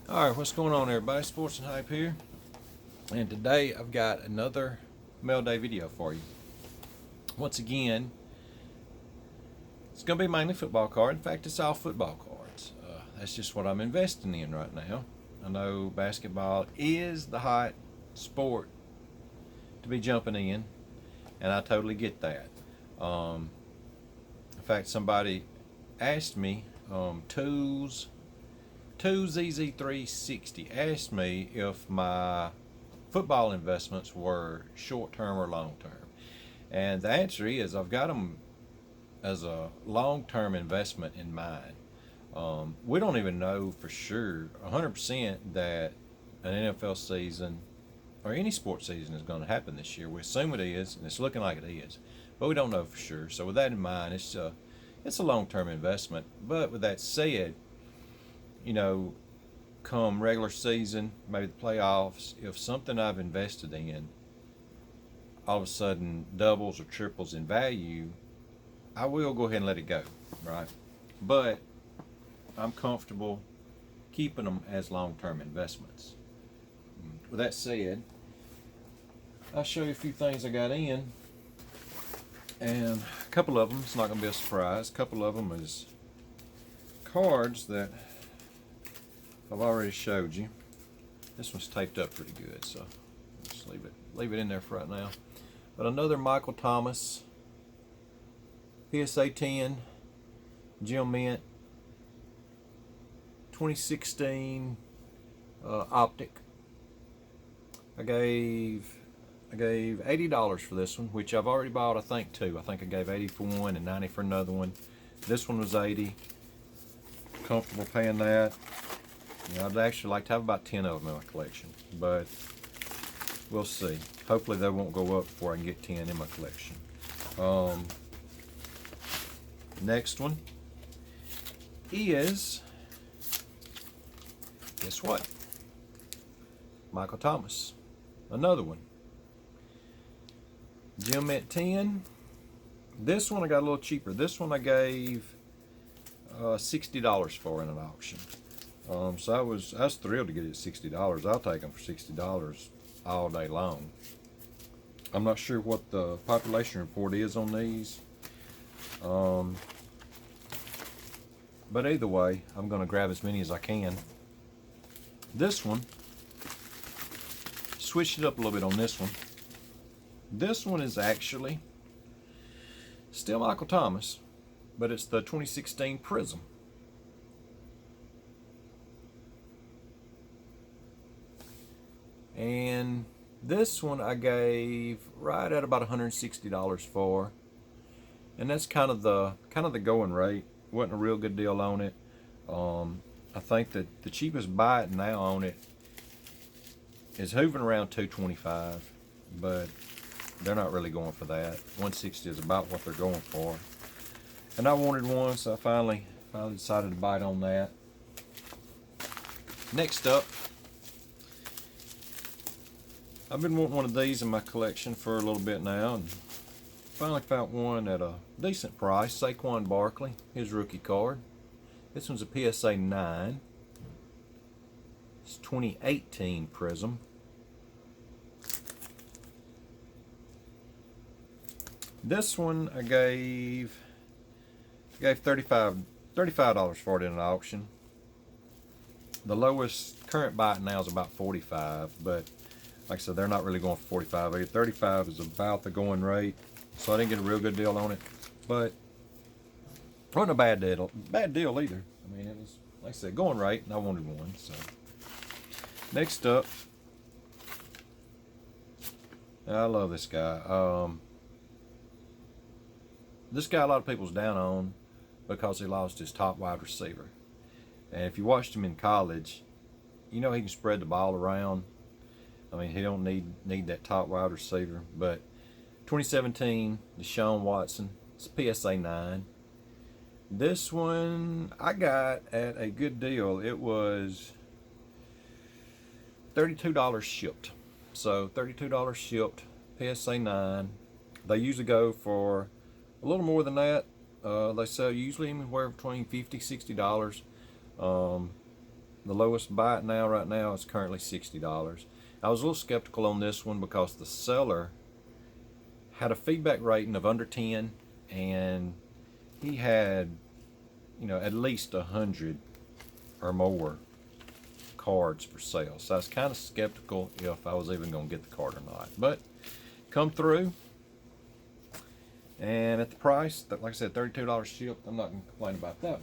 Alright, what's going on everybody? Sports and Hype here. And today I've got another mail day video for you. Once again, it's going to be mainly football cards. In fact, it's all football cards. That's just what I'm investing in right now. I know basketball is the hot sport to be jumping in, and I totally get that. In fact, somebody asked me, Tools ZZ360 asked me if my football investments were short term or long term. And the answer is I've got them as a long term investment in mind. We don't even know for sure 100% that an NFL season or any sports season is going to happen this year. We assume it is, and it's looking like it is, but we don't know for sure. So with that in mind, it's a long term investment. But with that said, you know, come regular season, maybe the playoffs, if something I've invested in all of a sudden doubles or triples in value, I will go ahead and let it go, right? But I'm comfortable keeping them as long-term investments. With that said, I'll show you a few things I got in, and a couple of them, it's not going to be a surprise, a couple of them is cards that I've already showed you. This one's taped up pretty good, so just leave it in there for right now. But another Michael Thomas PSA 10 Gem Mint 2016 Optic. I gave $80 for this one, which I've already bought, I think, two. I think I gave 80 for one and 90 for another one. This one was 80. Comfortable paying that. You know, I'd actually like to have about 10 of them in my collection, but we'll see. Hopefully they won't go up before I can get 10 in my collection. Next one is, guess what? Michael Thomas. Another one. Gem Mint 10. This one I got a little cheaper. This one I gave $60 for in an auction. So I was thrilled to get it at $60. I'll take them for $60 all day long. I'm not sure what the population report is on these. But either way, I'm going to grab as many as I can. This one, switched it up a little bit on this one. This one is actually still Michael Thomas, but it's the 2016 Prism. And this one I gave right at about $160 for, and that's kind of the going rate. Wasn't a real good deal on it. I think that the cheapest buy it now on it is hovering around $225, but they're not really going for that. $160 is about what they're going for, and I wanted one, so I finally decided to bite on that. Next up, I've been wanting one of these in my collection for a little bit now, and finally found one at a decent price. Saquon Barkley, his rookie card. This one's a PSA 9. It's 2018 Prism. This one I gave $35 for it in an auction. The lowest current buy now is about $45, but like I said, they're not really going for 45 either. 35 is about the going rate, so I didn't get a real good deal on it, but it wasn't a bad deal either. I mean, it was, like I said, going rate, and I wanted one. So next up, I love this guy. This guy a lot of people's down on because he lost his top wide receiver, and if you watched him in college, you know he can spread the ball around. I mean, he don't need that top wide receiver. But 2017, Deshaun Watson, it's a PSA 9. This one I got at a good deal. It was $32 shipped. So $32 shipped, PSA 9. They usually go for a little more than that. They sell usually anywhere between $50, $60. The lowest buy it now, right now, is currently $60. I was a little skeptical on this one because the seller had a feedback rating of under 10, and he had, at least 100 or more cards for sale. So I was kind of skeptical if I was even going to get the card or not. But come through, and at the price, that, like I said, $32 shipped, I'm not going to complain about that one.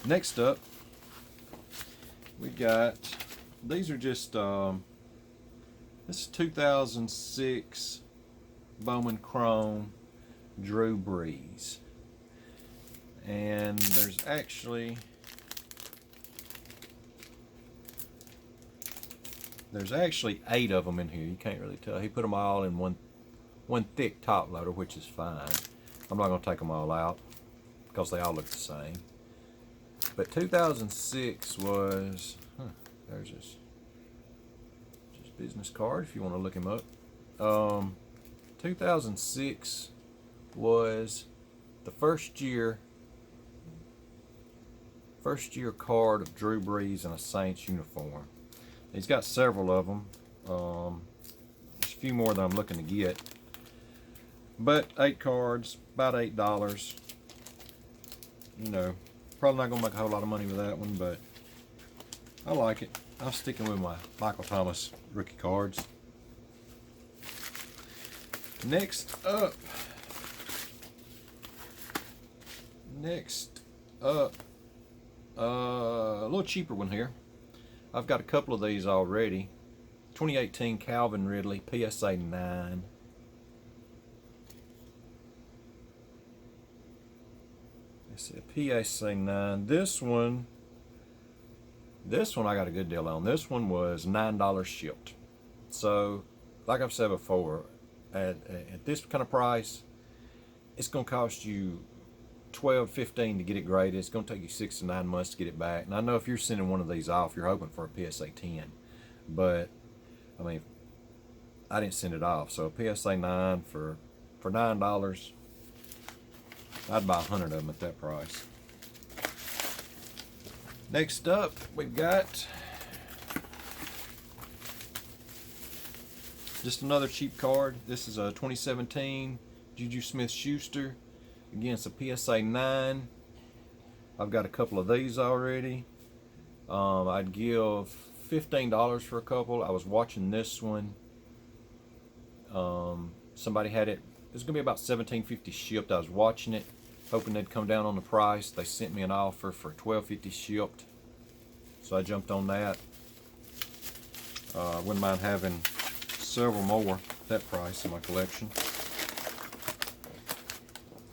Next up, we got, these are just, this is 2006 Bowman Chrome Drew Brees. And there's actually eight of them in here. You can't really tell. He put them all in one thick top loader, which is fine. I'm not going to take them all out because they all look the same. But 2006 was, there's his business card if you want to look him up. 2006 was the first year card of Drew Brees in a Saints uniform. He's got several of them. There's a few more that I'm looking to get. But 8 cards, about $8. Probably not going to make a whole lot of money with that one, but I like it. I'm sticking with my Michael Thomas rookie cards. Next up, a little cheaper one here. I've got a couple of these already. 2018 Calvin Ridley PSA 9. Let's see, PSA 9. This one I got a good deal on. This one was $9 shipped. So, like I've said before, at this kind of price, it's going to cost you $12, $15 to get it graded. It's going to take you 6 to 9 months to get it back. And I know if you're sending one of these off, you're hoping for a PSA 10. But, I mean, I didn't send it off. So a PSA 9 for $9, I'd buy 100 of them at that price. Next up, we've got just another cheap card. This is a 2017 Juju Smith-Schuster. Again, it's a PSA 9. I've got a couple of these already. I'd give $15 for a couple. I was watching this one. Somebody had it. It's gonna be about $17.50 shipped. I was watching it, hoping they'd come down on the price. They sent me an offer for $12.50 shipped, so I jumped on that. Wouldn't mind having several more at that price in my collection.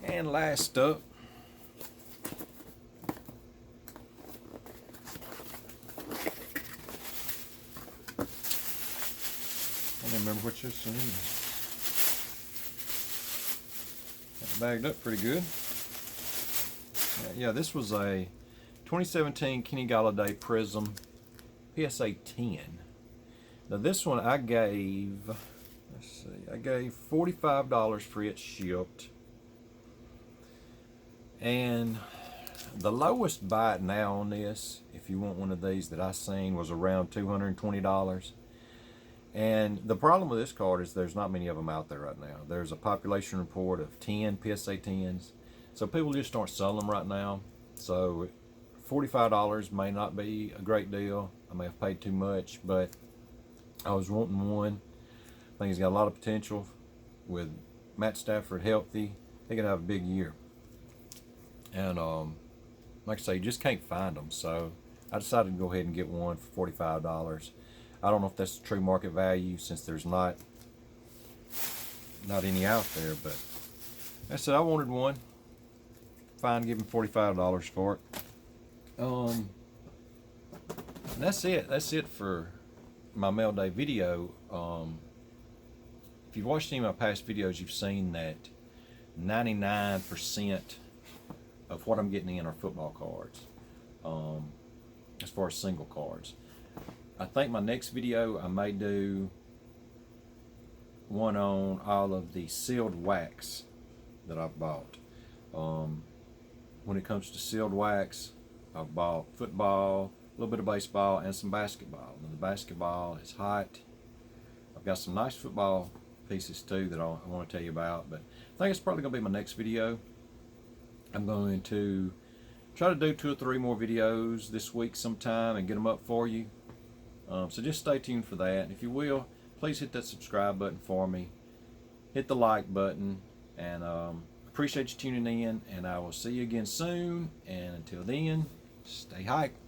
And last up, I don't remember which this one is. Got it bagged up pretty good. Yeah, this was a 2017 Kenny Golladay Prism PSA 10. Now this one I gave, I gave $45 for it shipped. And the lowest buy it now on this, if you want one of these that I seen, was around $220. And the problem with this card is there's not many of them out there right now. There's a population report of 10 PSA 10s. So people just aren't selling them right now. So $45 may not be a great deal. I may have paid too much, but I was wanting one. I think he's got a lot of potential with Matt Stafford healthy. He could have a big year. And like I say, you just can't find them. So I decided to go ahead and get one for $45. I don't know if that's the true market value since there's not any out there, but I said I wanted one. Fine, give him $45 for it. And that's it. That's it for my mail day video. If you've watched any of my past videos, you've seen that 99% of what I'm getting in are football cards, as far as single cards. I think my next video I may do one on all of the sealed wax that I've bought. When it comes to sealed wax, I've bought football, a little bit of baseball, and some basketball. Now, the basketball is hot. I've got some nice football pieces too that I want to tell you about, but I think it's probably going to be my next video. I'm going to try to do 2 or 3 more videos this week sometime and get them up for you. So just stay tuned for that. And if you will, please hit that subscribe button for me. Hit the like button, and appreciate you tuning in, and I will see you again soon. And until then, stay hyped.